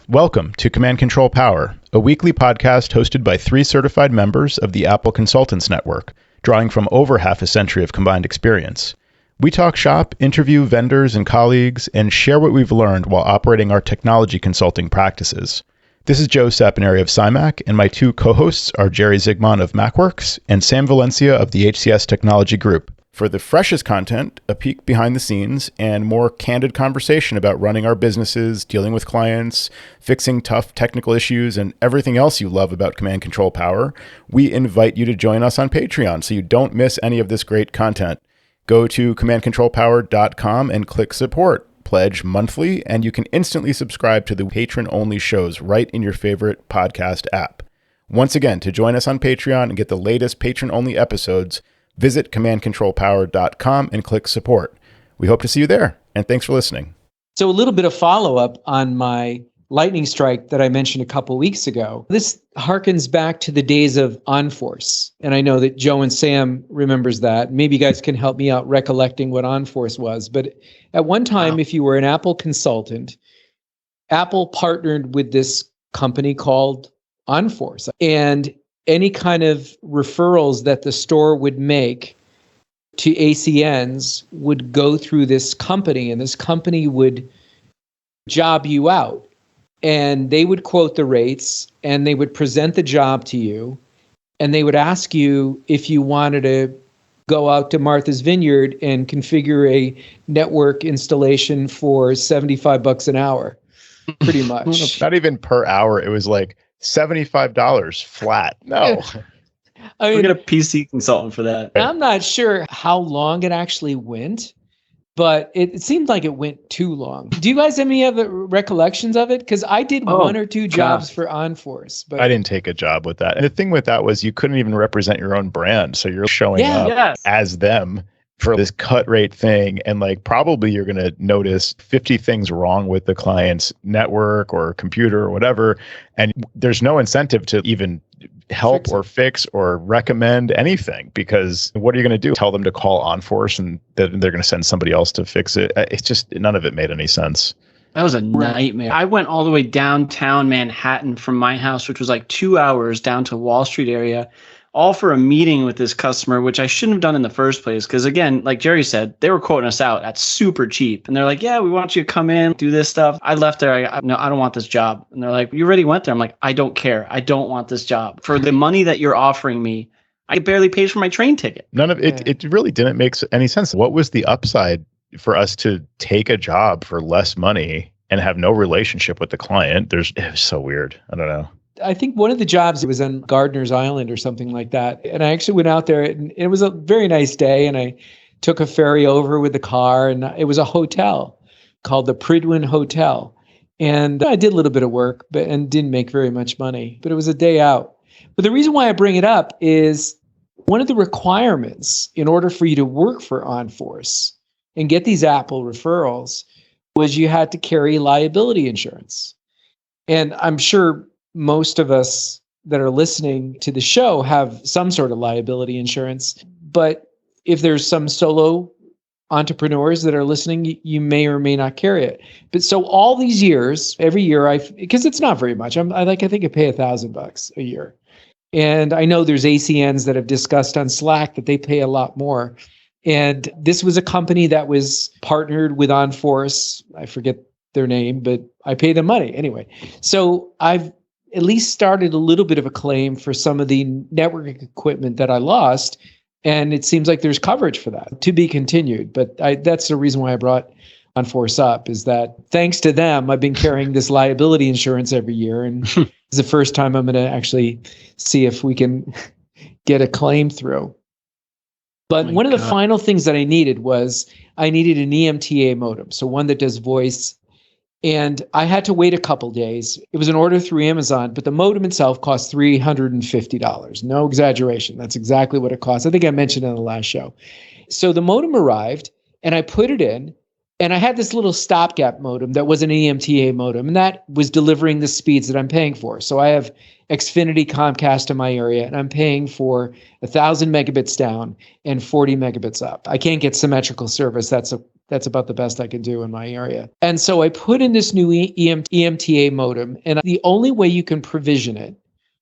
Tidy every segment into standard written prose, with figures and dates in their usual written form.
Welcome to Command Control Power, a weekly podcast hosted by 3 certified members of the Apple Consultants Network, drawing from over half a century of combined experience. We talk shop, interview vendors and colleagues, and share what we've learned while operating our technology consulting practices. This is Joe Saponari of SciMac, and my 2 co-hosts are Jerry Zigman of MacWorks and Sam Valencia of the HCS Technology Group. For the freshest content, a peek behind the scenes, and more candid conversation about running our businesses, dealing with clients, fixing tough technical issues, and everything else you love about Command Control Power, we invite you to join us on Patreon so you don't miss any of this great content. Go to commandcontrolpower.com and click support. Pledge monthly, and you can instantly subscribe to the patron-only shows right in your favorite podcast app. Once again, to join us on Patreon and get the latest patron-only episodes, visit commandcontrolpower.com and click support. We hope to see you there, and thanks for listening. So a little bit of follow-up on my lightning strike that I mentioned a couple weeks ago. This harkens back to the days of OnForce, and I know that Joe and Sam remembers that. Maybe you guys can help me out recollecting what OnForce was. But at one time, if you were an Apple consultant, Apple partnered with this company called OnForce, and any kind of referrals that the store would make to ACNs would go through this company, and this company would job you out. And they would quote the rates, and they would present the job to you, and they would ask you if you wanted to go out to Martha's Vineyard and configure a network installation for $75 an hour, pretty much. Not even per hour. It was like $75 flat. No. I mean, we'll get a PC consultant for that. I'm not sure how long it actually went, but it seemed like it went too long. Do you guys have any other recollections of it? Because I did 1 or 2 jobs for OnForce. But I didn't take a job with that. And the thing with that was you couldn't even represent your own brand. So you're showing up as them for this cut rate thing. And like probably you're going to notice 50 things wrong with the client's network or computer or whatever. And there's no incentive to even help or fix or recommend anything, because what are you going to do? Tell them to call OnForce and then they're going to send somebody else to fix it. It's just, none of it made any sense. That was a nightmare. I went all the way downtown Manhattan from my house, which was like 2 hours, down to Wall Street area, all for a meeting with this customer, which I shouldn't have done in the first place. Because again, like Jerry said, they were quoting us out at super cheap. And they're like, yeah, we want you to come in, do this stuff. I left there. No, I don't want this job. And they're like, you already went there. I'm like, I don't care. I don't want this job. For the money that you're offering me, I barely paid for my train ticket. None of it. It really didn't make any sense. What was the upside for us to take a job for less money and have no relationship with the client? It was so weird. I don't know. I think one of the jobs, it was on Gardiner's Island or something like that. And I actually went out there, and it was a very nice day. And I took a ferry over with the car, and it was a hotel called the Pridwin Hotel. And I did a little bit of work, and didn't make very much money, but it was a day out. But the reason why I bring it up is one of the requirements in order for you to work for OnForce and get these Apple referrals was you had to carry liability insurance. And I'm sure most of us that are listening to the show have some sort of liability insurance. But if there's some solo entrepreneurs that are listening, you may or may not carry it. But so all these years, every year, because it's not very much. I think I pay $1,000 a year. And I know there's ACNs that have discussed on Slack that they pay a lot more. And this was a company that was partnered with OnForce. I forget their name, but I pay them money anyway. So I've at least started a little bit of a claim for some of the network equipment that I lost. And it seems like there's coverage for that, to be continued. But that's the reason why I brought OnForce up, is that thanks to them, I've been carrying this liability insurance every year. And it's the first time I'm going to actually see if we can get a claim through. But one of the final things that I needed was I needed an EMTA modem. So one that does voice. And I had to wait a couple days. It was an order through Amazon, but the modem itself cost $350. No exaggeration. That's exactly what it cost. I think I mentioned it on the last show. So the modem arrived, and I put it in, and I had this little stopgap modem that was an EMTA modem, and that was delivering the speeds that I'm paying for. So I have Xfinity Comcast in my area, and I'm paying for 1,000 megabits down and 40 megabits up. I can't get symmetrical service. That's a That's about the best I can do in my area. And so I put in this new EMTA modem, and the only way you can provision it,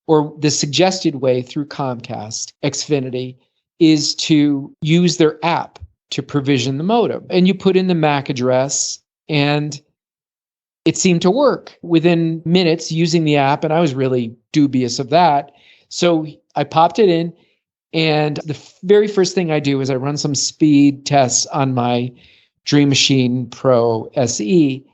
or the suggested way through Comcast, Xfinity, is to use their app to provision the modem. And you put in the MAC address, and it seemed to work within minutes using the app, and I was really dubious of that. So I popped it in, and the very first thing I do is I run some speed tests on my Dream Machine Pro SE,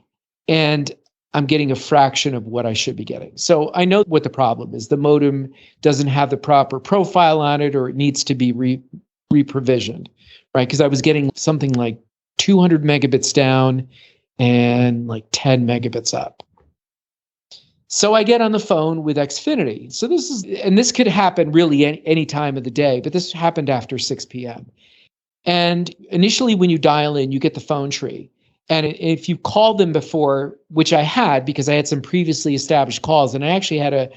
and I'm getting a fraction of what I should be getting. So I know what the problem is. The modem doesn't have the proper profile on it, or it needs to be re-provisioned, right? Because I was getting something like 200 megabits down and like 10 megabits up. So I get on the phone with Xfinity. So this could happen really any time of the day, but this happened after 6 p.m. And initially when you dial in, you get the phone tree. And if you called them before, which I had because I had some previously established calls, and I actually had a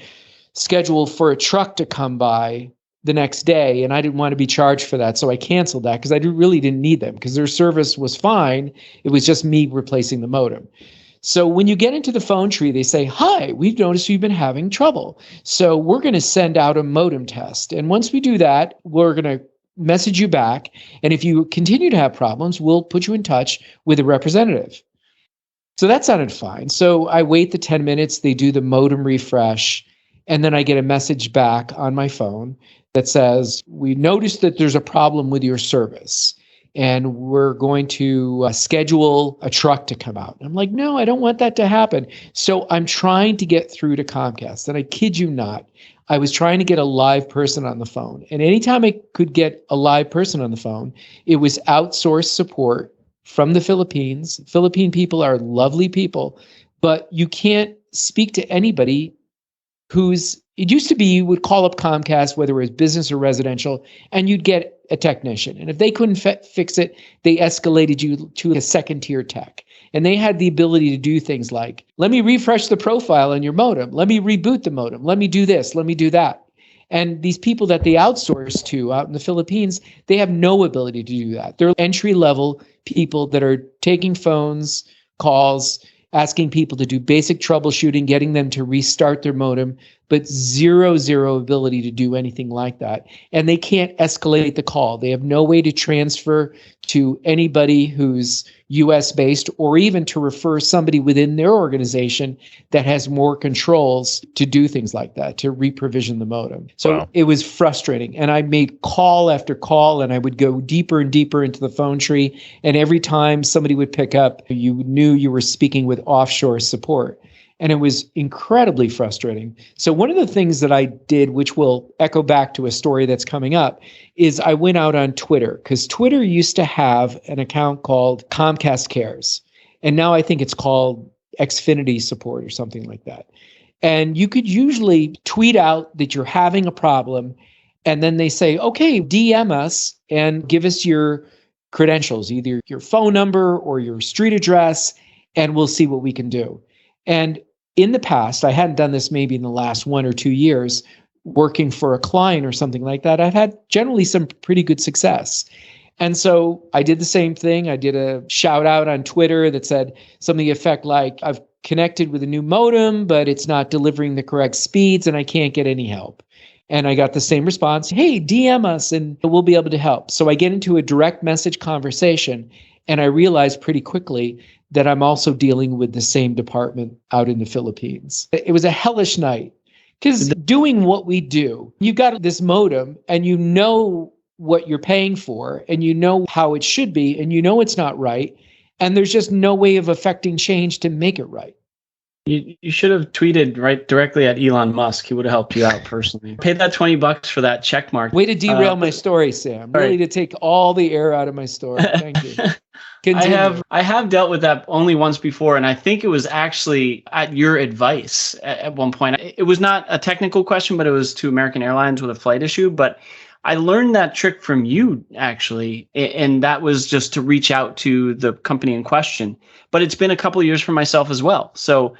schedule for a truck to come by the next day, and I didn't want to be charged for that. So I canceled that because I really didn't need them because their service was fine. It was just me replacing the modem. So when you get into the phone tree, they say, "Hi, we've noticed you've been having trouble. So we're going to send out a modem test. And once we do that, we're going to message you back. And if you continue to have problems, we'll put you in touch with a representative." So that sounded fine. So I wait the 10 minutes, they do the modem refresh, and then I get a message back on my phone that says, "We noticed that there's a problem with your service, and we're going to schedule a truck to come out." And I'm like, "No, I don't want that to happen." So I'm trying to get through to Comcast, and I kid you not, I was trying to get a live person on the phone. And anytime I could get a live person on the phone, it was outsourced support from the Philippines. Philippine people are lovely people, but you can't speak to anybody it used to be you would call up Comcast, whether it was business or residential, and you'd get a technician. And if they couldn't fix it, they escalated you to a second-tier tech. And they had the ability to do things like, "Let me refresh the profile on your modem. Let me reboot the modem. Let me do this. Let me do that." And these people that they outsource to out in the Philippines, they have no ability to do that. They're entry-level people that are taking phones, calls, asking people to do basic troubleshooting, getting them to restart their modem, but zero ability to do anything like that. And they can't escalate the call. They have no way to transfer to anybody who's US-based, or even to refer somebody within their organization that has more controls to do things like that, to reprovision the modem. So wow. It was frustrating. And I made call after call, and I would go deeper and deeper into the phone tree. And every time somebody would pick up, you knew you were speaking with offshore support. And it was incredibly frustrating. So one of the things that I did, which will echo back to a story that's coming up, is I went out on Twitter, because Twitter used to have an account called Comcast Cares. And now I think it's called Xfinity Support or something like that. And you could usually tweet out that you're having a problem, and then they say, "Okay, DM us and give us your credentials, either your phone number or your street address, and we'll see what we can do." And in the past, I hadn't done this maybe in the last 1 or 2 years, working for a client or something like that, I've had generally some pretty good success. And so I did the same thing. I did a shout out on Twitter that said something to the effect like, "I've connected with a new modem, but it's not delivering the correct speeds and I can't get any help." And I got the same response, "Hey, DM us and we'll be able to help." So I get into a direct message conversation, and I realized pretty quickly that I'm also dealing with the same department out in the Philippines. It was a hellish night, because doing what we do, you got this modem and you know what you're paying for, and you know how it should be, and you know it's not right, and there's just no way of affecting change to make it right. You should have tweeted right directly at Elon Musk. He would have helped you out personally. Pay that $20 for that check mark. Way to derail my story, Sam. Really to take all the air out of my story. Thank you. I have dealt with that only once before, and I think it was actually at your advice at one point. It was not a technical question, but it was to American Airlines with a flight issue. But I learned that trick from you, actually, and that was just to reach out to the company in question. But it's been a couple of years for myself as well. So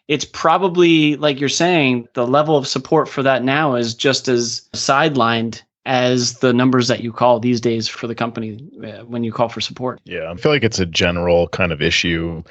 it's probably, like you're saying, the level of support for that now is just as sidelined as the numbers that you call these days for the company when you call for support. Yeah, I feel like it's a general kind of issue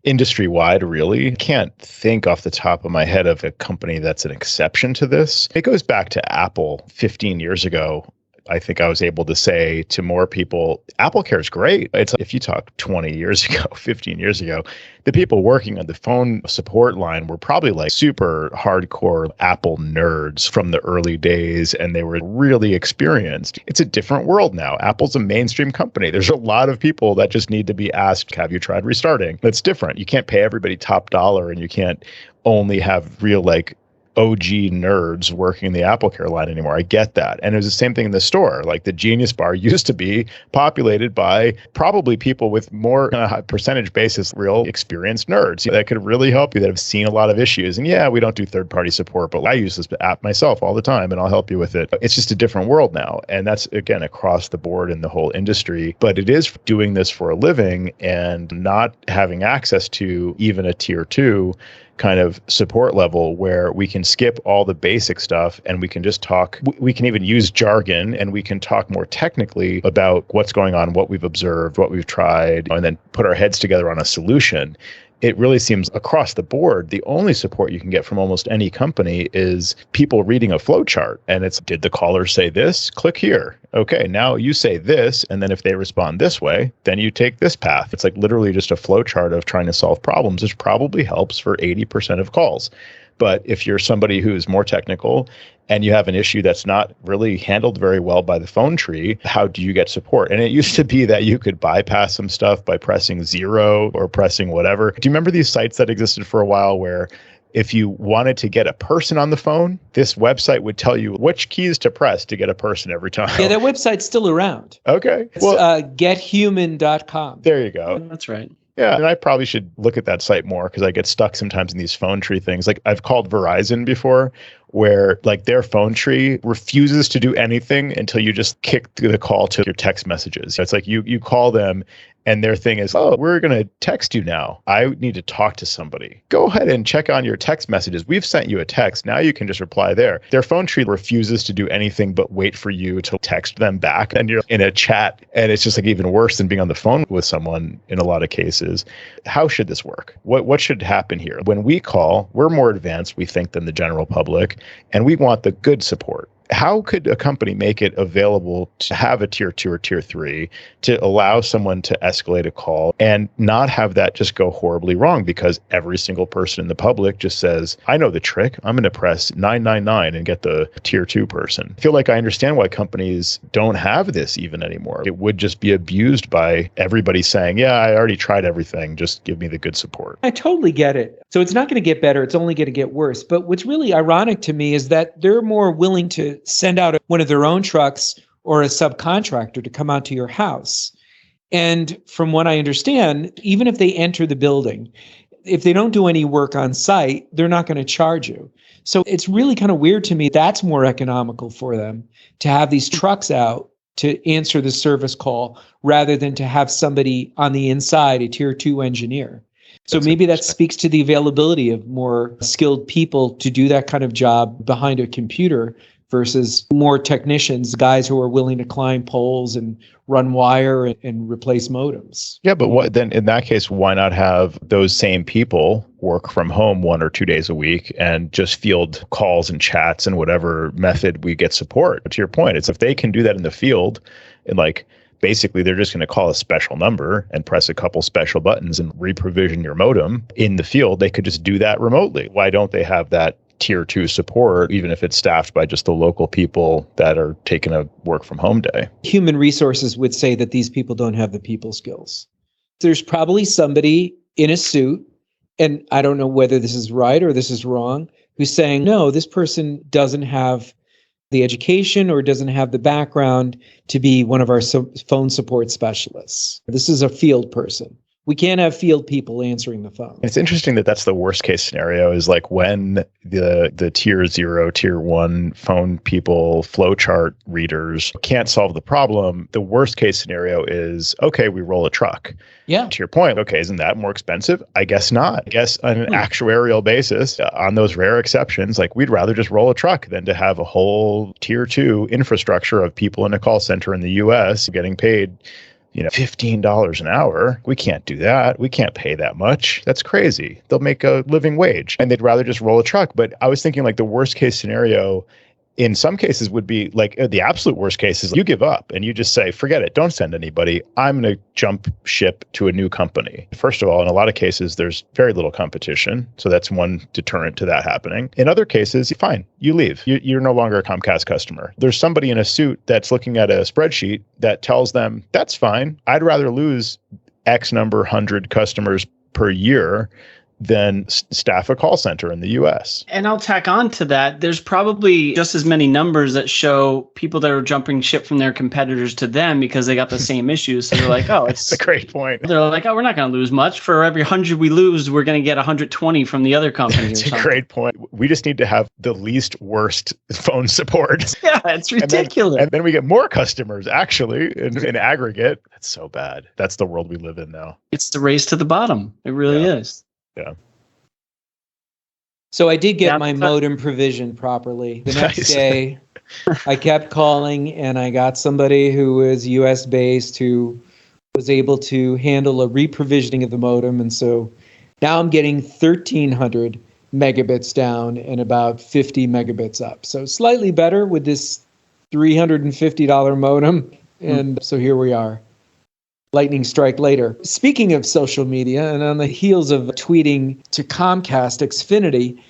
industry-wide, really. I can't think off the top of my head of a company that's an exception to this. It goes back to Apple 15 years ago. I think I was able to say to more people, Apple Care is great. It's if you talk 20 years ago, 15 years ago, the people working on the phone support line were probably like super hardcore Apple nerds from the early days, and they were really experienced. It's a different world now. Apple's a mainstream company. There's a lot of people that just need to be asked, have you tried restarting? That's different. You can't pay everybody top dollar, and you can't only have real OG nerds working the Apple Care line anymore. I get that. And it was the same thing in the store. Like the Genius Bar used to be populated by probably people with more on a percentage basis, real experienced nerds that could really help you, that have seen a lot of issues. And yeah, we don't do third-party support, but I use this app myself all the time and I'll help you with it. It's just a different world now. And that's, again, across the board in the whole industry. But it is doing this for a living and not having access to even a tier 2 kind of support level where we can skip all the basic stuff and we can just talk. We can even use jargon and we can talk more technically about what's going on, what we've observed, what we've tried, and then put our heads together on a solution. It really seems across the board, the only support you can get from almost any company is people reading a flow chart. And it's, did the caller say this? Click here. Okay, now you say this. And then if they respond this way, then you take this path. It's like literally just a flow chart of trying to solve problems, which probably helps for 80% of calls. But if you're somebody who's more technical and you have an issue that's not really handled very well by the phone tree, how do you get support? And it used to be that you could bypass some stuff by pressing 0 or pressing whatever. Do you remember these sites that existed for a while where if you wanted to get a person on the phone, this website would tell you which keys to press to get a person every time? Yeah, that website's still around. Okay. It's gethuman.com. There you go. That's right. Yeah, and I probably should look at that site more because I get stuck sometimes in these phone tree things. Like I've called Verizon before where like their phone tree refuses to do anything until you just kick the call to your text messages. It's like you call them and their thing is, oh, we're going to text you now. I need to talk to somebody. Go ahead and check on your text messages. We've sent you a text. Now you can just reply there. Their phone tree refuses to do anything but wait for you to text them back. And you're in a chat. And it's just like even worse than being on the phone with someone in a lot of cases. How should this work? What should happen here? When we call, we're more advanced, we think, than the general public. And we want the good support. How could a company make it available to have a tier 2 or tier 3 to allow someone to escalate a call and not have that just go horribly wrong because every single person in the public just says, I know the trick. I'm going to press 999 and get the tier 2 person. I feel like I understand why companies don't have this even anymore. It would just be abused by everybody saying, yeah, I already tried everything. Just give me the good support. I totally get it. So it's not going to get better. It's only going to get worse. But what's really ironic to me is that they're more willing to send out one of their own trucks or a subcontractor to come out to your house. And from what I understand, even if they enter the building, if they don't do any work on site, they're not going to charge you. So it's really kind of weird to me. That's more economical for them to have these trucks out to answer the service call rather than to have somebody on the inside, a tier 2 engineer. So maybe that speaks to the availability of more skilled people to do that kind of job behind a computer versus more technicians, guys who are willing to climb poles and run wire and replace modems. Yeah, but what then in that case, why not have those same people work from home 1 or 2 days a week and just field calls and chats and whatever method we get support? But to your point, it's if they can do that in the field and like basically they're just going to call a special number and press a couple special buttons and reprovision your modem in the field, they could just do that remotely. Why don't they have that tier 2 support, even if it's staffed by just the local people that are taking a work from home day? Human resources would say that these people don't have the people skills. There's probably somebody in a suit, and I don't know whether this is right or this is wrong, who's saying, no, this person doesn't have the education or doesn't have the background to be one of our phone support specialists. This is a field person. We can't have field people answering the phone. It's interesting that that's the worst case scenario, is like when the tier 0, tier 1 phone people, flowchart readers can't solve the problem. The worst case scenario is, okay, we roll a truck. Yeah. To your point, okay, isn't that more expensive? I guess not. I guess on an actuarial basis, on those rare exceptions, like we'd rather just roll a truck than to have a whole tier 2 infrastructure of people in a call center in the US getting paid $15 an hour. We can't do that. We can't pay that much. That's crazy. They'll make a living wage and they'd rather just roll a truck. But I was thinking like the worst case scenario in some cases would be like the absolute worst case is you give up and you just say, forget it. Don't send anybody. I'm going to jump ship to a new company. First of all, in a lot of cases, there's very little competition. So that's one deterrent to that happening. In other cases, fine, you leave. You're no longer a Comcast customer. There's somebody in a suit that's looking at a spreadsheet that tells them, that's fine. I'd rather lose X number 100 customers per year than staff a call center in the US. And I'll tack on to that. There's probably just as many numbers that show people that are jumping ship from their competitors to them because they got the same issues. So they're like, oh, it's a great point. They're like, oh, we're not going to lose much. For every 100 we lose, we're going to get 120 from the other company. It's a great point. We just need to have the least worst phone support. Yeah, it's ridiculous. And then we get more customers, actually, in aggregate. That's so bad. That's the world we live in now. It's the race to the bottom. It really is. Yeah. So I did get my modem provisioned properly. The next day, I kept calling and I got somebody who was US based who was able to handle a reprovisioning of the modem. And so now I'm getting 1,300 megabits down and about 50 megabits up. So slightly better with this $350 modem. And so here we are. Lightning strike later. Speaking of social media, and on the heels of tweeting to Comcast Xfinity,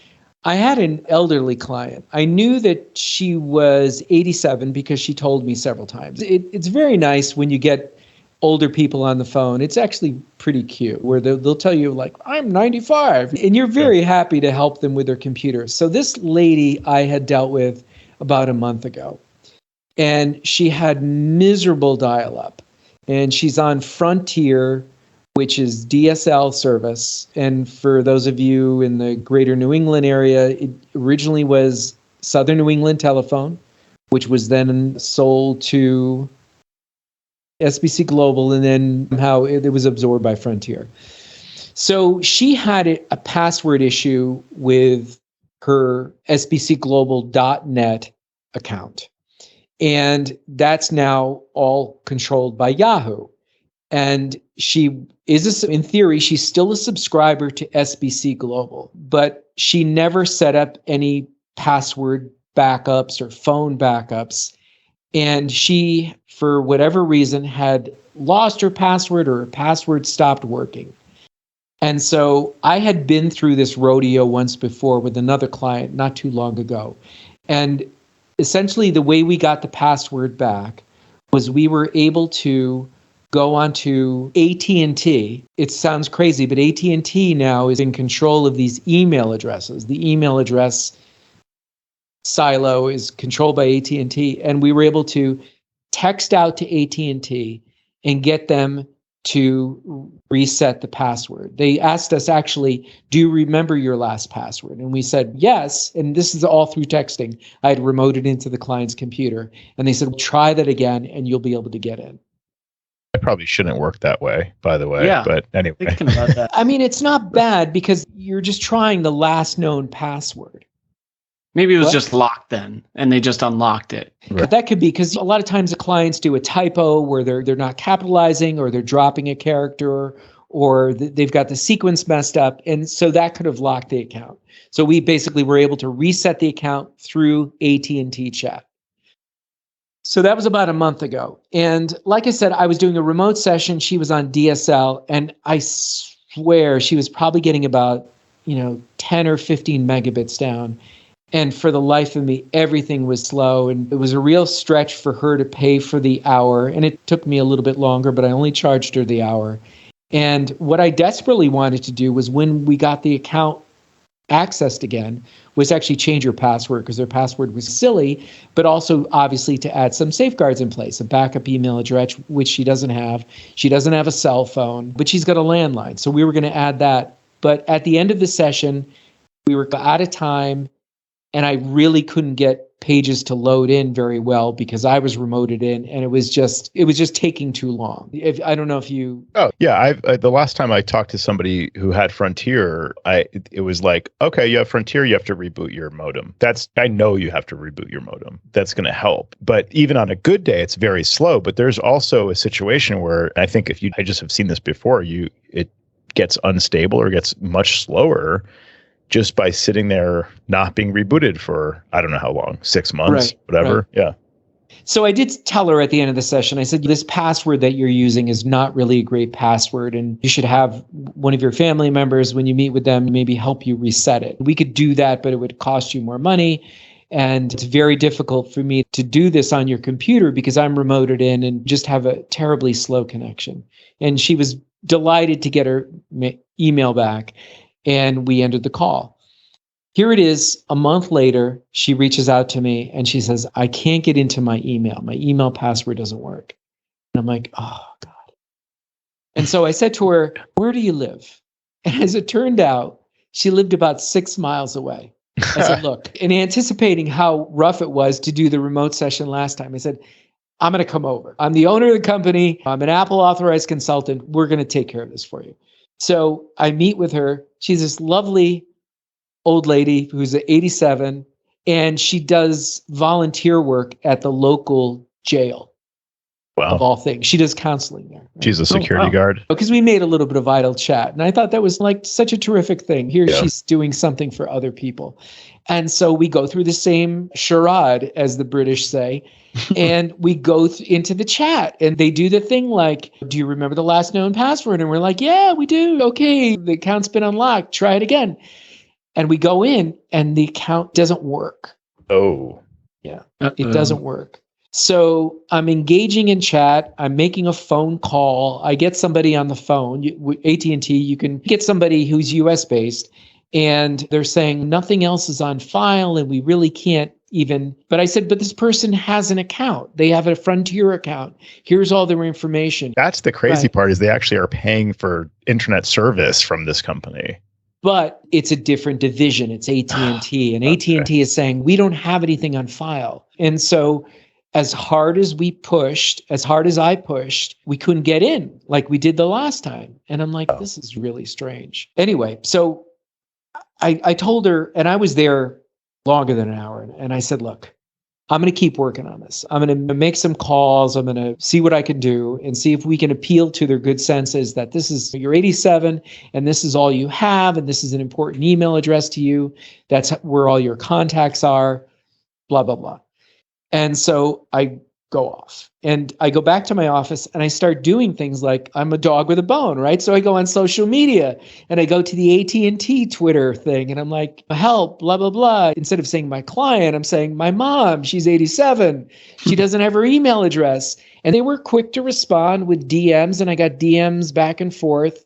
I had an elderly client. I knew that she was 87 because she told me several times. It's very nice when you get older people on the phone. It's actually pretty cute where they'll tell you like, I'm 95. And you're very happy to help them with their computers. So this lady I had dealt with about a month ago, and she had miserable dial-up. And she's on Frontier, which is DSL service. And for those of you in the greater New England area, it originally was Southern New England Telephone, which was then sold to SBC Global, and then somehow it was absorbed by Frontier. So she had a password issue with her SBCglobal.net account. And that's now all controlled by Yahoo. And she is, in theory, she's still a subscriber to SBC Global, but she never set up any password backups or phone backups. And she, for whatever reason, had lost her password or her password stopped working. And so I had been through this rodeo once before with another client not too long ago. And essentially, the way we got the password back was we were able to go onto AT&T. It sounds crazy, but AT&T now is in control of these email addresses. The email address silo is controlled by AT&T, and we were able to text out to AT&T and get them to reset the password. They asked us, actually, do you remember your last password? And we said, yes. And this is all through texting. I had remoted into the client's computer. And they said, well, try that again and you'll be able to get in. It probably shouldn't work that way, by the way. Yeah, but anyway. Thinking about that. I mean, it's not bad because you're just trying the last known password. Maybe it was just locked then, and they just unlocked it. Right. But that could be because a lot of times the clients do a typo where they're not capitalizing or they're dropping a character or they've got the sequence messed up. And so that could have locked the account. So we basically were able to reset the account through AT&T chat. So that was about a month ago. And like I said, I was doing a remote session. She was on DSL. And I swear she was probably getting about, 10 or 15 megabits down. And for the life of me, everything was slow. And it was a real stretch for her to pay for the hour. And it took me a little bit longer, but I only charged her the hour. And what I desperately wanted to do was when we got the account accessed again was actually change your password because their password was silly, but also obviously to add some safeguards in place, a backup email address, which she doesn't have. She doesn't have a cell phone, but she's got a landline. So we were going to add that. But at the end of the session, we were out of time and I really couldn't get pages to load in very well because I was remoted in and it was just taking too long. I don't know if you... Oh, yeah. The last time I talked to somebody who had Frontier, it was like, okay, you have Frontier, you have to reboot your modem. I know you have to reboot your modem. That's going to help. But even on a good day, it's very slow. But there's also a situation where I think I just have seen this before, it gets unstable or gets much slower just by sitting there not being rebooted for, I don't know how long, 6 months, whatever. Right. Yeah. So I did tell her at the end of the session, I said, this password that you're using is not really a great password. And you should have one of your family members, when you meet with them, maybe help you reset it. We could do that, but it would cost you more money. And it's very difficult for me to do this on your computer because I'm remoted in and just have a terribly slow connection. And she was delighted to get her email back. And we ended the call. Here it is, a month later, she reaches out to me and she says, I can't get into my email. My email password doesn't work. And I'm like, oh, God. And so I said to her, where do you live? And as it turned out, she lived about 6 miles away. I said, look, in anticipating how rough it was to do the remote session last time, I said, I'm going to come over. I'm the owner of the company. I'm an Apple authorized consultant. We're going to take care of this for you. So I meet with her. She's this lovely old lady who's 87, and she does volunteer work at the local jail. Wow. Of all things. She does counseling there. Right? She's a security guard. Because we made a little bit of idle chat. And I thought that was like such a terrific thing. Here she's doing something for other people. And so we go through the same charade, as the British say, and we go into the chat and they do the thing like, do you remember the last known password? And we're like, yeah, we do. Okay, the account's been unlocked. Try it again. And we go in and the account doesn't work. Oh. Yeah, It doesn't work. So I'm engaging in chat. I'm making a phone call. I get somebody on the phone. AT&T, you can get somebody who's US based. And they're saying nothing else is on file and we really can't even. But I said, but this person has an account. They have a Frontier account. Here's all their information. That's the crazy part is they actually are paying for internet service from this company. But it's a different division. It's AT&T. And okay. AT&T is saying, we don't have anything on file. And so as hard as I pushed, we couldn't get in like we did the last time. And I'm like, this is really strange. Anyway, so I told her, and I was there longer than an hour, and I said, look, I'm going to keep working on this. I'm going to make some calls. I'm going to see what I can do and see if we can appeal to their good senses that you're 87 and this is all you have, and this is an important email address to you. That's where all your contacts are, blah, blah, blah. And so I go off and I go back to my office and I start doing things like I'm a dog with a bone, right? So I go on social media and I go to the AT&T Twitter thing and I'm like, help, blah, blah, blah. Instead of saying my client, I'm saying my mom, she's 87. She doesn't have her email address. And they were quick to respond with DMs and I got DMs back and forth.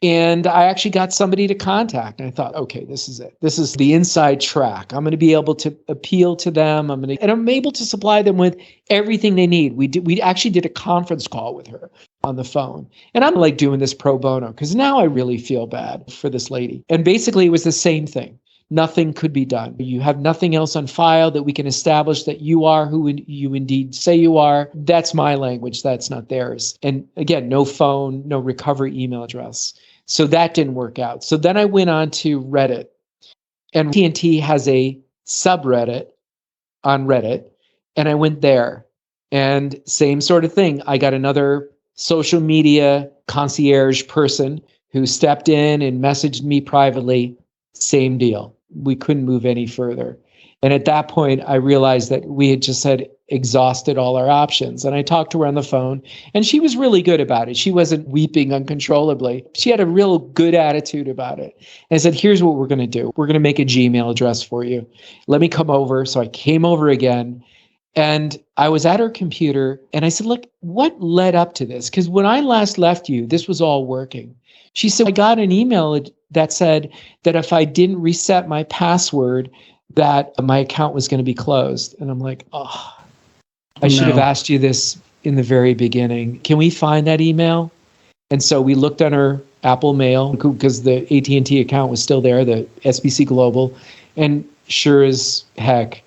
And I actually got somebody to contact. And I thought, okay, this is it. This is the inside track. I'm going to be able to appeal to them. And I'm able to supply them with everything they need. We actually did a conference call with her on the phone. And I'm like doing this pro bono because now I really feel bad for this lady. And basically it was the same thing. Nothing could be done. You have nothing else on file that we can establish that you are who you indeed say you are. That's my language. That's not theirs. And again, no phone, no recovery email address. So that didn't work out. So then I went on to Reddit, and AT&T has a subreddit on Reddit, and I went there, and same sort of thing. I got another social media concierge person who stepped in and messaged me privately. Same deal. We couldn't move any further. And at that point, I realized that we had exhausted all our options. And I talked to her on the phone, and she was really good about it. She wasn't weeping uncontrollably. She had a real good attitude about it. And I said, here's what we're going to do. We're going to make a Gmail address for you. Let me come over. So I came over again, And I was at her computer and I said, look, what led up to this? Because when I last left you, this was all working. She said, I got an email that said that if I didn't reset my password, that my account was going to be closed. And I'm like, oh, I should have asked you this in the very beginning. Can we find that email? And so we looked on her Apple Mail because the AT&T account was still there, the SBC Global. And sure as heck,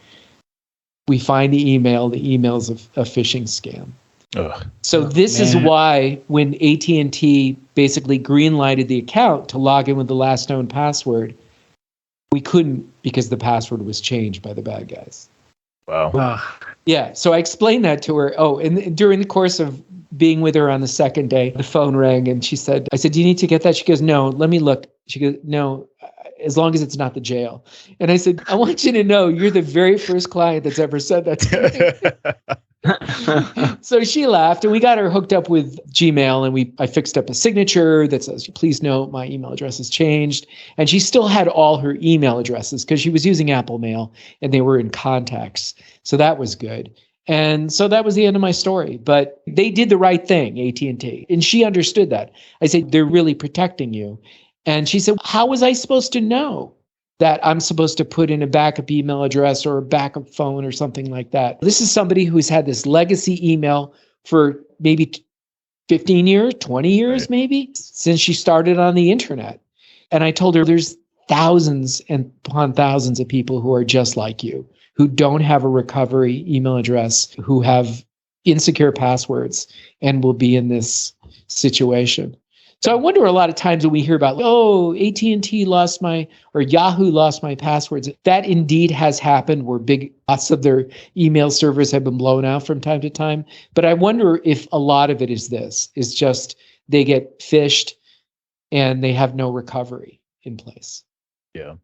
we find the email. The email's a phishing scam. Ugh. So this is why when AT&T basically green-lighted the account to log in with the last known password, we couldn't because the password was changed by the bad guys. Wow. Yeah. So I explained that to her. Oh, and during the course of being with her on the second day, the phone rang and she said, I said, do you need to get that? She goes, no, let me look. She goes, no, as long as it's not the jail. And I said, I want you to know you're the very first client that's ever said that to me. So she laughed and we got her hooked up with Gmail and I fixed up a signature that says, please note my email address has changed. And she still had all her email addresses because she was using Apple Mail and they were in contacts. So that was good. And so that was the end of my story. But they did the right thing, AT&T. And she understood that. I said, they're really protecting you. And she said, how was I supposed to know that I'm supposed to put in a backup email address or a backup phone or something like that? This is somebody who's had this legacy email for maybe 15 years, 20 years, maybe, since she started on the internet. And I told her there's thousands and upon thousands of people who are just like you, who don't have a recovery email address, who have insecure passwords and will be in this situation. So I wonder a lot of times when we hear about, oh, AT&T lost or Yahoo lost my passwords. That indeed has happened where lots of their email servers have been blown out from time to time. But I wonder if a lot of it is just they get phished and they have no recovery in place. Yeah.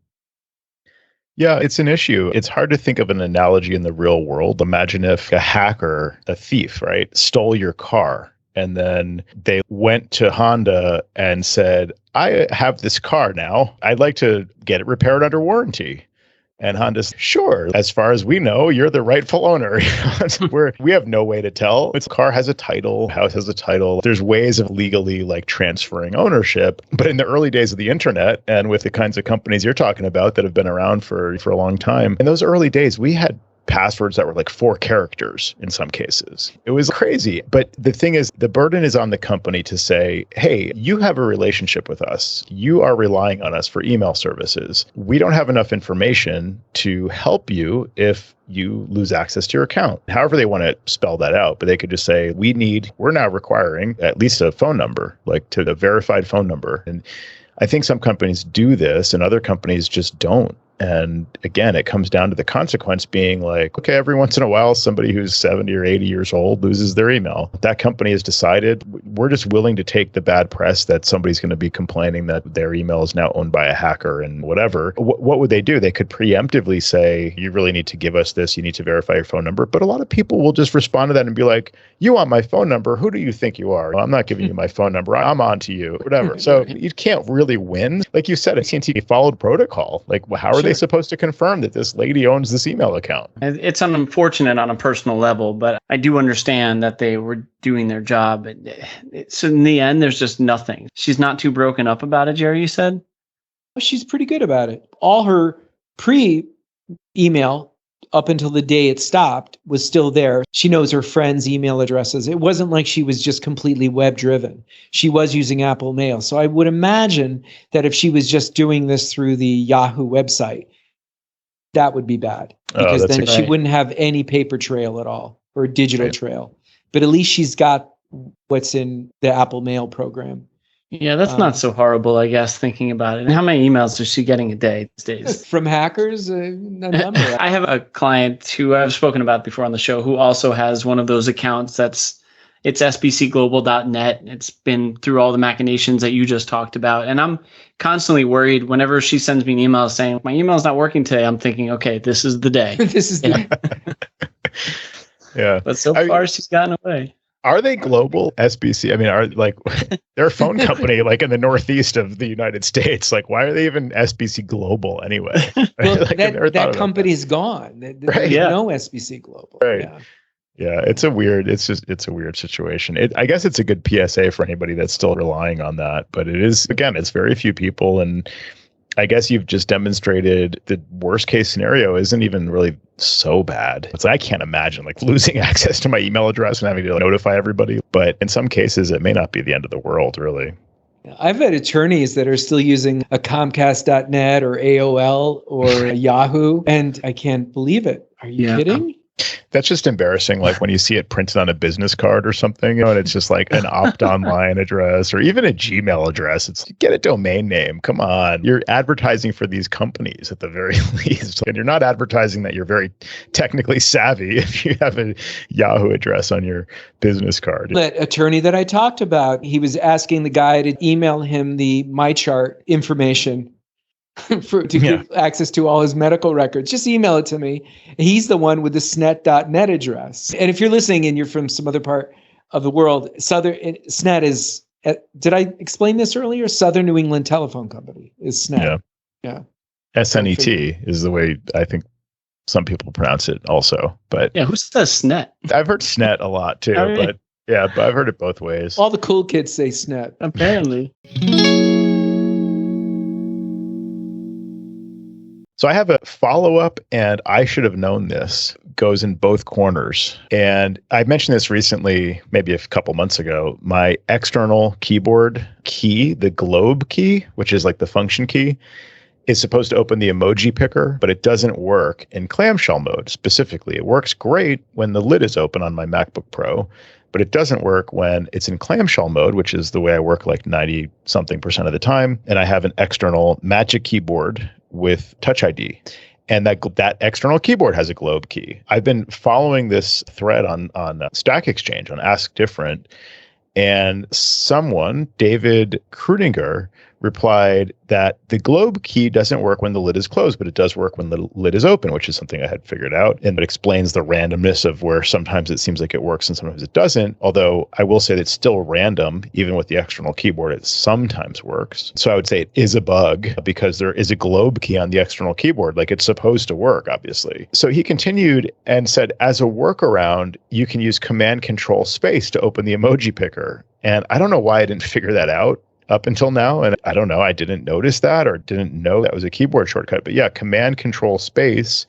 Yeah, it's an issue. It's hard to think of an analogy in the real world. Imagine if a hacker, a thief, right, stole your car. And then they went to Honda and said, I have this car now. I'd like to get it repaired under warranty. And Honda's, sure, as far as we know, you're the rightful owner. We have no way to tell. Its car has a title, house has a title. There's ways of legally transferring ownership. But in the early days of the internet and with the kinds of companies you're talking about that have been around for a long time, in those early days, we had passwords that were 4 characters in some cases. It was crazy. But the thing is, the burden is on the company to say, hey, you have a relationship with us. You are relying on us for email services. We don't have enough information to help you if you lose access to your account. However they want to spell that out, but they could just say, we're now requiring at least a phone number, to a verified phone number. And I think some companies do this and other companies just don't. And again, it comes down to the consequence being okay, every once in a while, somebody who's 70 or 80 years old loses their email. That company has decided we're just willing to take the bad press that somebody's going to be complaining that their email is now owned by a hacker and whatever. What would they do? They could preemptively say, you really need to give us this. You need to verify your phone number. But a lot of people will just respond to that and be like, you want my phone number? Who do you think you are? Well, I'm not giving you my phone number. I'm on to you, whatever. So you can't really win. Like you said, AT&T followed protocol. How are they supposed to confirm that this lady owns this email account? It's unfortunate on a personal level, but I do understand that they were doing their job. So in the end, there's just nothing. She's not too broken up about it, Jerry, you said? She's pretty good about it. All her pre-email up until the day it stopped was still there. She knows her friends' email addresses. It wasn't like she was just completely web driven. She was using Apple Mail. So I would imagine that if she was just doing this through the Yahoo website, that would be bad because then she wouldn't have any paper trail at all or digital trail. But at least she's got what's in the Apple Mail program. Yeah, that's not so horrible, I guess, thinking about it. And how many emails is she getting a day these days? From hackers? A number. I have a client who I've spoken about before on the show who also has one of those accounts it's sbcglobal.net. It's been through all the machinations that you just talked about. And I'm constantly worried whenever she sends me an email saying, my email's not working today. I'm thinking, okay, this is the day. This is the day. Yeah. But so far, she's gotten away. Are they global SBC? I mean, they're a phone company like in the northeast of the United States. Like, why are they even SBC global anyway? Well, like, that company's gone. There's no SBC global. Right. Yeah, it's a weird situation. I guess it's a good PSA for anybody that's still relying on that. But it is, again, it's very few people. And I guess you've just demonstrated the worst case scenario isn't even really so bad. It's like, I can't imagine like losing access to my email address and having to notify everybody. But in some cases, it may not be the end of the world, really. I've had attorneys that are still using a Comcast.net or AOL or Yahoo, and I can't believe it. Are you kidding? That's just embarrassing. Like when you see it printed on a business card or something, and it's just like an opt-online address or even a Gmail address. It's get a domain name. Come on. You're advertising for these companies at the very least. And you're not advertising that you're very technically savvy if you have a Yahoo address on your business card. That attorney that I talked about, he was asking the guy to email him the MyChart information to give access to all his medical records. Just email it to me. He's the one with the snet.net address. And if you're listening and you're from some other part of the world, SNET is, did I explain this earlier? Southern New England Telephone Company is SNET. Yeah. SNET is the way I think some people pronounce it also. But who says SNET? I've heard SNET a lot too, but I've heard it both ways. All the cool kids say SNET. Apparently. So I have a follow-up, and I should have known this, goes in both corners. And I mentioned this recently, maybe a couple months ago. My external keyboard key, the globe key, which is like the function key, is supposed to open the emoji picker, but it doesn't work in clamshell mode specifically. It works great when the lid is open on my MacBook Pro, but it doesn't work when it's in clamshell mode, which is the way I work like 90-something% of the time. And I have an external Magic Keyboard with Touch ID. And that external keyboard has a globe key. I've been following this thread on Stack Exchange, on Ask Different, and someone, David Krudinger, replied that the globe key doesn't work when the lid is closed, but it does work when the lid is open, which is something I had figured out. And it explains the randomness of where sometimes it seems like it works and sometimes it doesn't. Although I will say that it's still random, even with the external keyboard, it sometimes works. So I would say it is a bug because there is a globe key on the external keyboard. Like it's supposed to work, obviously. So he continued and said, as a workaround, you can use Command+Control+Space to open the emoji picker. And I don't know why I didn't figure that out up until now. And I don't know, I didn't notice that or didn't know that was a keyboard shortcut. But yeah, Command+Control+Space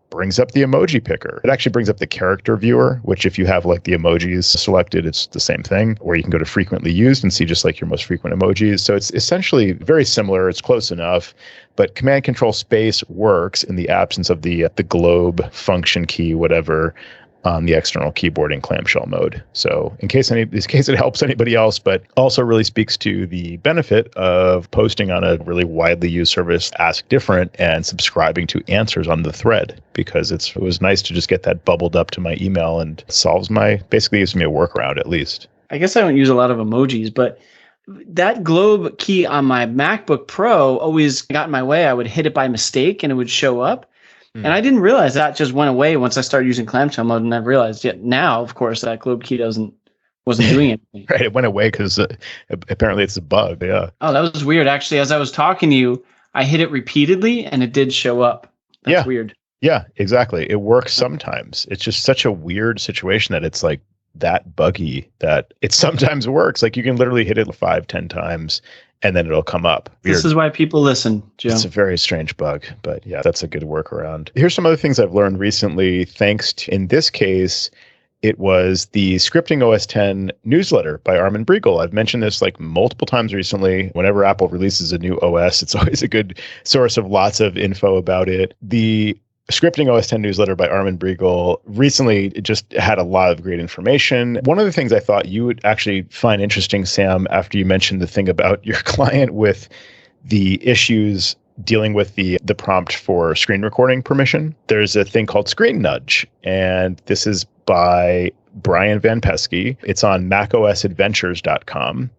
brings up the emoji picker. It actually brings up the character viewer, which if you have like the emojis selected, it's the same thing, or you can go to frequently used and see just like your most frequent emojis. So it's essentially very similar. It's close enough, but Command+Control+Space works in the absence of the globe function key, whatever, on the external keyboard in clamshell mode. So in case it helps anybody else, but also really speaks to the benefit of posting on a really widely used service, Ask Different, and subscribing to answers on the thread, because it was nice to just get that bubbled up to my email and basically gives me a workaround at least. I guess I don't use a lot of emojis, but that globe key on my MacBook Pro always got in my way. I would hit it by mistake and it would show up. And I didn't realize that just went away once I started using clamshell mode, and I've realized now, of course, that globe key wasn't doing anything. Right, it went away because apparently it's a bug. Yeah. Oh, that was weird. Actually, as I was talking to you, I hit it repeatedly, and it did show up. That's weird. Yeah, exactly. It works sometimes. It's just such a weird situation that it's like that buggy that it sometimes works. Like you can literally hit it 5-10 times. And then it'll come up. Weird. This is why people listen, Joe. It's a very strange bug, but yeah, that's a good workaround. Here's some other things I've learned recently, thanks to, in this case, it was the Scripting OS X newsletter by Armin Briegel. I've mentioned this like multiple times recently. Whenever Apple releases a new OS, it's always a good source of lots of info about it. The Scripting OS X newsletter by Armin Briegel recently it just had a lot of great information. One of the things I thought you would actually find interesting, Sam, after you mentioned the thing about your client with the issues dealing with the prompt for screen recording permission, there's a thing called Screen Nudge. And this is by Brian Van Pesky. It's on macosadventures.com.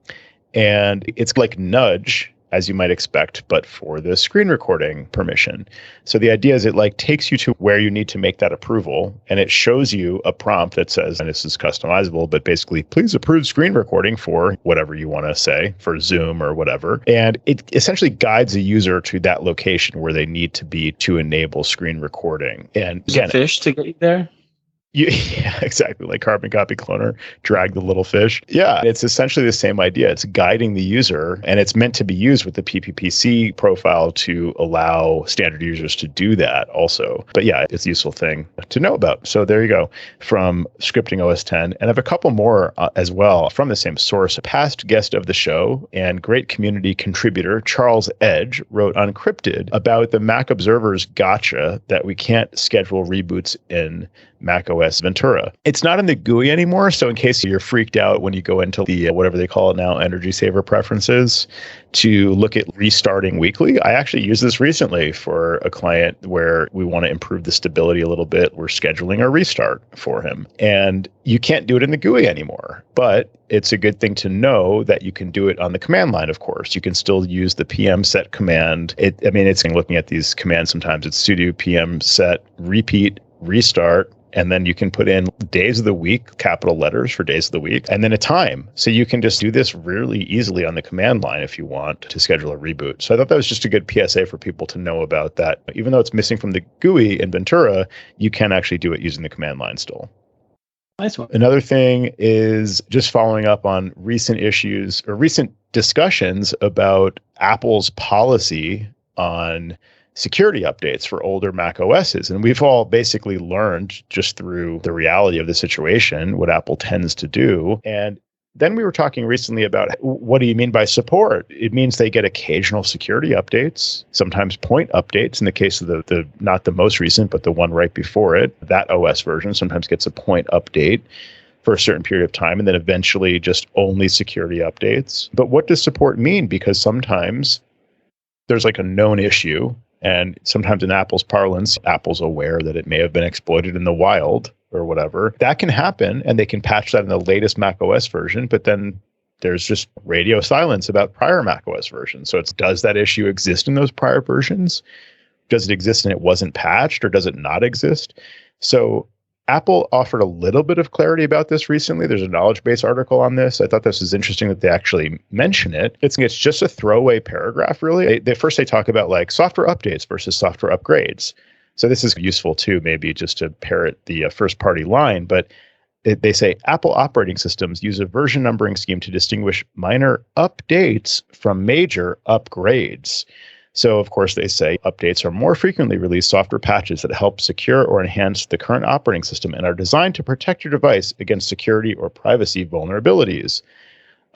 And it's like Nudge, as you might expect, but for the screen recording permission. So the idea is it like takes you to where you need to make that approval, and it shows you a prompt that says, and this is customizable, but basically, please approve screen recording for whatever you want to say, for Zoom or whatever. And it essentially guides a user to that location where they need to be to enable screen recording. And again, fish to get you there? Yeah, exactly. Like Carbon Copy Cloner, drag the little fish. Yeah, it's essentially the same idea. It's guiding the user, and it's meant to be used with the PPPC profile to allow standard users to do that also. But yeah, it's a useful thing to know about. So there you go, from Scripting OS 10. And I have a couple more as well from the same source. A past guest of the show and great community contributor, Charles Edge, wrote Uncrypted about the Mac Observer's gotcha that we can't schedule reboots in macOS Ventura. It's not in the GUI anymore, so in case you're freaked out when you go into the, whatever they call it now, energy saver preferences, to look at restarting weekly. I actually used this recently for a client where we want to improve the stability a little bit. We're scheduling a restart for him. And you can't do it in the GUI anymore, but it's a good thing to know that you can do it on the command line, of course. You can still use the pmset command. It's looking at these commands sometimes. It's sudo pmset repeat restart. And then you can put in days of the week, capital letters for days of the week, and then a time. So you can just do this really easily on the command line if you want to schedule a reboot. So I thought that was just a good PSA for people to know about that. Even though it's missing from the GUI in Ventura, you can actually do it using the command line still. Nice one. Another thing is just following up on recent issues or recent discussions about Apple's policy on security updates for older Mac OSs. And we've all basically learned just through the reality of the situation what Apple tends to do. And then we were talking recently about what do you mean by support? It means they get occasional security updates, sometimes point updates. In the case of the not the most recent, but the one right before it, that OS version sometimes gets a point update for a certain period of time, and then eventually just only security updates. But what does support mean? Because sometimes there's like a known issue, and sometimes in Apple's parlance, Apple's aware that it may have been exploited in the wild or whatever. That can happen, and they can patch that in the latest macOS version, but then there's just radio silence about prior macOS versions. So does that issue exist in those prior versions? Does it exist and it wasn't patched, or does it not exist? So Apple offered a little bit of clarity about this recently. There's a knowledge base article on this. I thought this was interesting that they actually mention it. It's just a throwaway paragraph, really. They talk about like software updates versus software upgrades. So this is useful too, maybe just to parrot the first party line. But they say Apple operating systems use a version numbering scheme to distinguish minor updates from major upgrades. So, of course, they say updates are more frequently released software patches that help secure or enhance the current operating system and are designed to protect your device against security or privacy vulnerabilities.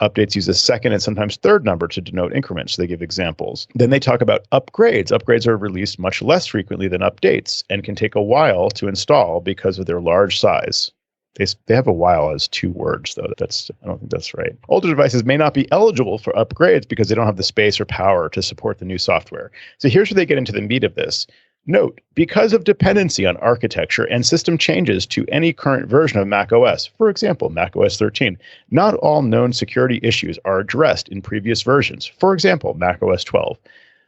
Updates use a second and sometimes third number to denote increments. So they give examples. Then they talk about upgrades. Upgrades are released much less frequently than updates and can take a while to install because of their large size. They have a while as 2 words, though. I don't think that's right. Older devices may not be eligible for upgrades because they don't have the space or power to support the new software. So here's where they get into the meat of this. Note, because of dependency on architecture and system changes to any current version of macOS, for example, macOS 13, not all known security issues are addressed in previous versions. For example, macOS 12.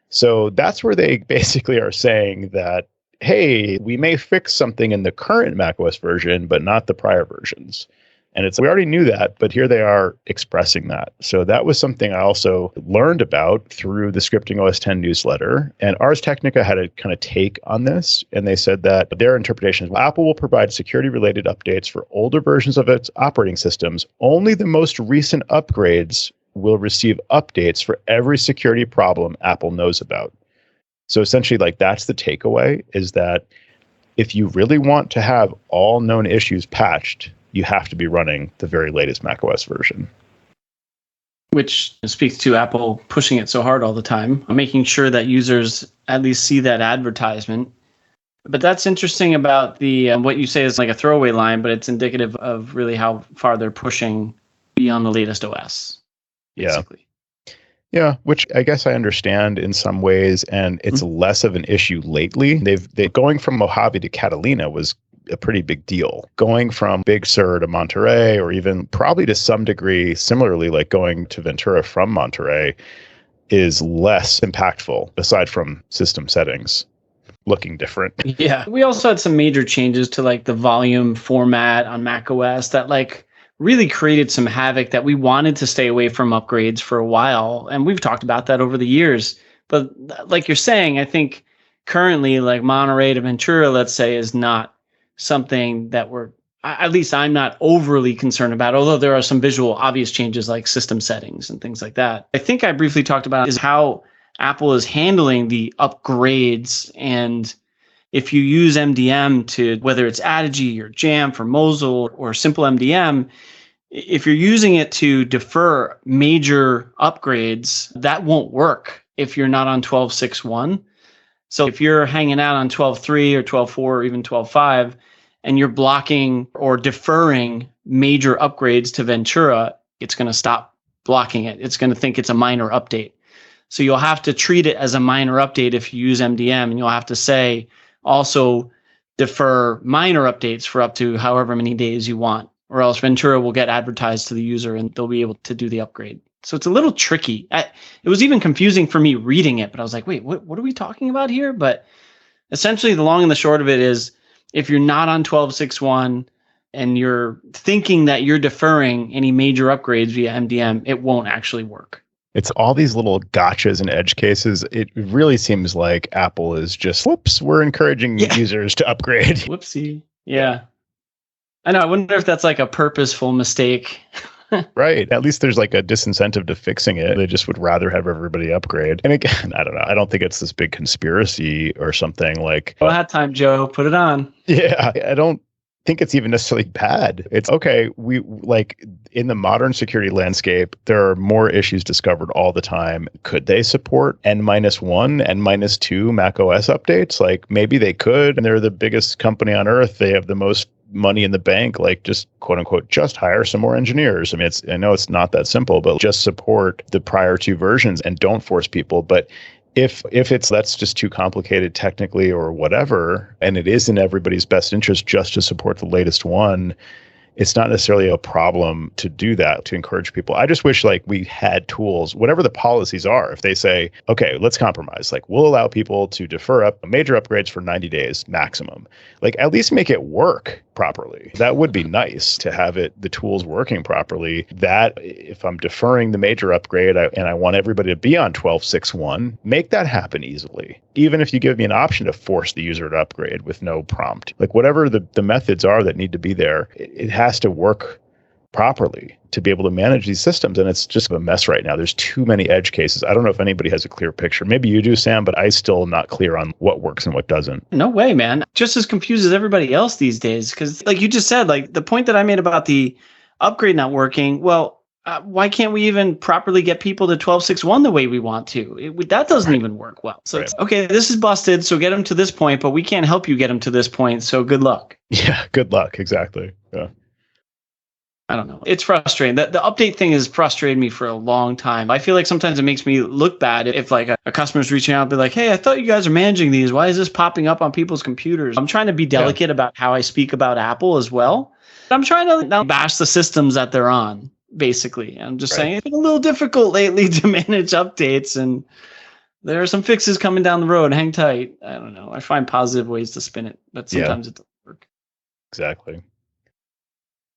So that's where they basically are saying that, hey, we may fix something in the current macOS version, but not the prior versions. And we already knew that, but here they are expressing that. So that was something I also learned about through the Scripting OS 10 newsletter. And Ars Technica had a kind of take on this. And they said that their interpretation is Apple will provide security-related updates for older versions of its operating systems. Only the most recent upgrades will receive updates for every security problem Apple knows about. So essentially, like, that's the takeaway, is that if you really want to have all known issues patched, you have to be running the very latest macOS version. Which speaks to Apple pushing it so hard all the time, making sure that users at least see that advertisement. But that's interesting about the what you say is like a throwaway line, but it's indicative of really how far they're pushing beyond the latest OS, basically. Yeah, which I guess I understand in some ways, and it's less of an issue lately. They going from Mojave to Catalina was a pretty big deal. Going from Big Sur to Monterey, or even probably to some degree similarly, like going to Ventura from Monterey, is less impactful aside from system settings looking different. Yeah. We also had some major changes to like the volume format on macOS that like really created some havoc that we wanted to stay away from upgrades for a while. And we've talked about that over the years. But like you're saying, I think currently like Monterey to Ventura, let's say, is not something that at least I'm not overly concerned about, although there are some visual obvious changes like system settings and things like that. I think I briefly talked about is how Apple is handling the upgrades. And if you use MDM to, whether it's Adigy or Jamf or Mosel or simple MDM, if you're using it to defer major upgrades, that won't work if you're not on 12.6.1. So if you're hanging out on 12.3 or 12.4 or even 12.5, and you're blocking or deferring major upgrades to Ventura, it's going to stop blocking it. It's going to think it's a minor update. So you'll have to treat it as a minor update if you use MDM, and you'll have to say also defer minor updates for up to however many days you want, or else Ventura will get advertised to the user and they'll be able to do the upgrade. So it's a little tricky. It was even confusing for me reading it, but I was like, wait, what are we talking about here? But essentially the long and the short of it is, if you're not on 12.6.1 and you're thinking that you're deferring any major upgrades via MDM, it won't actually work. It's all these little gotchas and edge cases. It really seems like Apple is just, whoops, we're encouraging users to upgrade. Whoopsie. Yeah. I know. I wonder if that's like a purposeful mistake. Right. At least there's like a disincentive to fixing it. They just would rather have everybody upgrade. And again, I don't know. I don't think it's this big conspiracy or something like. Well, that time, Joe, put it on. Yeah. I don't think it's even necessarily bad. It's okay. We like in the modern security landscape, there are more issues discovered all the time. Could they support N-1, N-2 macOS updates? Like maybe they could. And they're the biggest company on earth. They have the most money in the bank, like just quote unquote, just hire some more engineers. I mean, I know it's not that simple, but just support the prior two versions and don't force people. But if that's just too complicated technically or whatever, and it is in everybody's best interest just to support the latest one, it's not necessarily a problem to do that, to encourage people. I just wish like we had tools, whatever the policies are. If they say, okay, let's compromise, like we'll allow people to defer up major upgrades for 90 days maximum, like at least make it work properly. That would be nice to have the tools working properly. That if I'm deferring the major upgrade and I want everybody to be on 12.6.1, make that happen easily. Even if you give me an option to force the user to upgrade with no prompt, like whatever the methods are that need to be there, it has to work properly to be able to manage these systems. And it's just a mess right now. There's too many edge cases. I don't know if anybody has a clear picture. Maybe you do, Sam, but I still not clear on what works and what doesn't. No way, man. Just as confused as everybody else these days. Because like you just said, like the point that I made about the upgrade not working, well, why can't we even properly get people to 12.6.1 the way we want to? That doesn't even work well. So it's, okay, this is busted, so get them to this point, but we can't help you get them to this point, so good luck. Yeah, good luck. Exactly. Yeah. I don't know. It's frustrating. The update thing has frustrated me for a long time. I feel like sometimes it makes me look bad if like a customer's reaching out and be like, hey, I thought you guys are managing these. Why is this popping up on people's computers? I'm trying to be delicate about how I speak about Apple as well. I'm trying to not bash the systems that they're on, basically. I'm just saying it's been a little difficult lately to manage updates, and there are some fixes coming down the road. Hang tight. I don't know. I find positive ways to spin it, but sometimes it doesn't work. Exactly.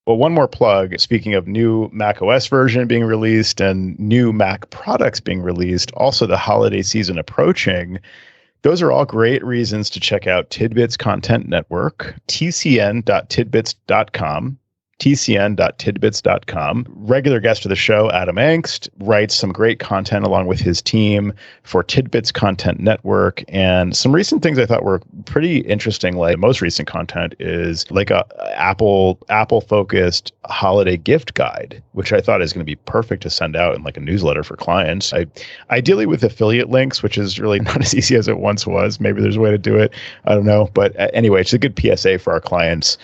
Well, one more plug. Speaking of new macOS version being released and new Mac products being released, also the holiday season approaching, those are all great reasons to check out TidBITS Content Network, tcn.tidbits.com. tcn.tidbits.com. Regular guest of the show, Adam Angst, writes some great content along with his team for TidBITS Content Network. And some recent things I thought were pretty interesting, like most recent content is like a Apple-focused holiday gift guide, which I thought is going to be perfect to send out in like a newsletter for clients. Ideally with affiliate links, which is really not as easy as it once was. Maybe there's a way to do it. I don't know. But anyway, it's a good PSA for our clients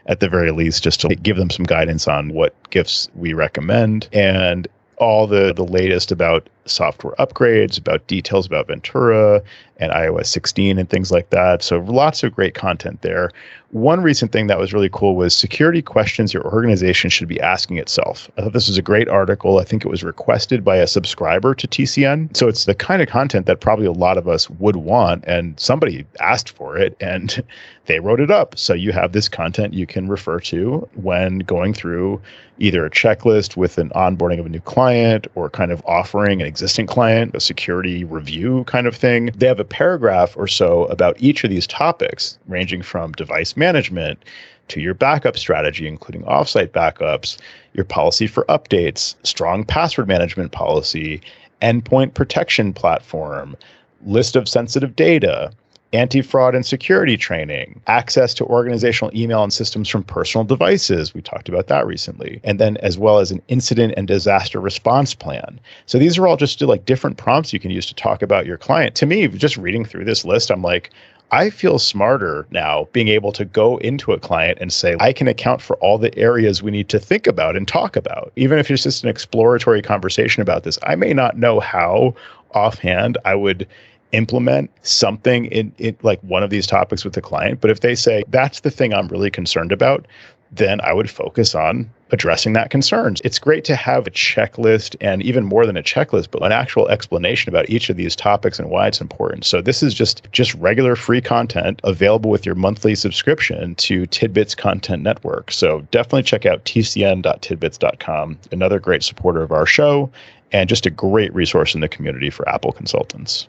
at the very least, just to give them some guidance on what gifts we recommend and all the latest about software upgrades, about details about Ventura and iOS 16 and things like that. So lots of great content there. One recent thing that was really cool was security questions your organization should be asking itself. I thought this was a great article. I think it was requested by a subscriber to TCN. So it's the kind of content that probably a lot of us would want, and somebody asked for it and they wrote it up. So you have this content you can refer to when going through either a checklist with an onboarding of a new client or kind of offering an existing client a security review kind of thing. They have a paragraph or so about each of these topics, ranging from device management to your backup strategy, including offsite backups, your policy for updates, strong password management policy, endpoint protection platform, list of sensitive data, anti-fraud and security training, access to organizational email and systems from personal devices. We talked about that recently. And then as well as an incident and disaster response plan. So these are all just like different prompts you can use to talk about your client. To me, just reading through this list, I'm like, I feel smarter now being able to go into a client and say, I can account for all the areas we need to think about and talk about. Even if it's just an exploratory conversation about this, I may not know how offhand I would implement something in like one of these topics with the client. But if they say, that's the thing I'm really concerned about, then I would focus on addressing that concern. It's great to have a checklist, and even more than a checklist, but an actual explanation about each of these topics and why it's important. So this is just regular free content available with your monthly subscription to TidBITS Content Network. So definitely check out tcn.tidbits.com, another great supporter of our show, and just a great resource in the community for Apple consultants.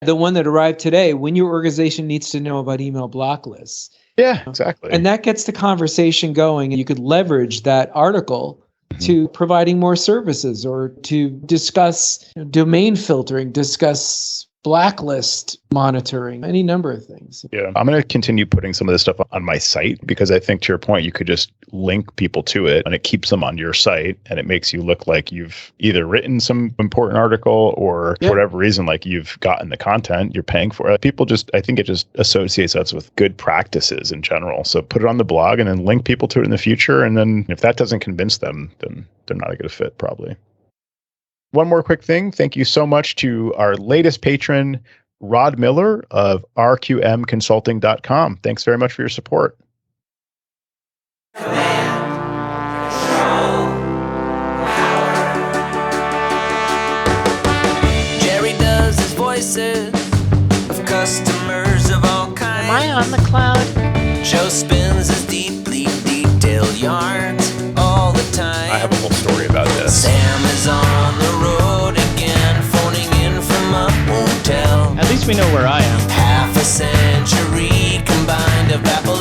The one that arrived today, when your organization needs to know about email block lists. Yeah, exactly. And that gets the conversation going. And you could leverage that article to providing more services or to discuss domain filtering, discuss blacklist monitoring, any number of things. Yeah, I'm going to continue putting some of this stuff on my site because I think, to your point, you could just link people to it and it keeps them on your site and it makes you look like you've either written some important article or for whatever reason, like you've gotten the content you're paying for it. People just, I think it just associates us with good practices in general. So put it on the blog and then link people to it in the future. And then if that doesn't convince them, then they're not a good fit probably. One more quick thing. Thank you so much to our latest patron, Rod Miller of rqmconsulting.com. Thanks very much for your support. Jerry does his voices of customers of all kinds. Am I on the cloud? Joe spins his deeply detailed yarns all the time. I have a whole story about this. Sam is on the road again, phoning in from a hotel. At least we know where I am. Half a century combined of Apple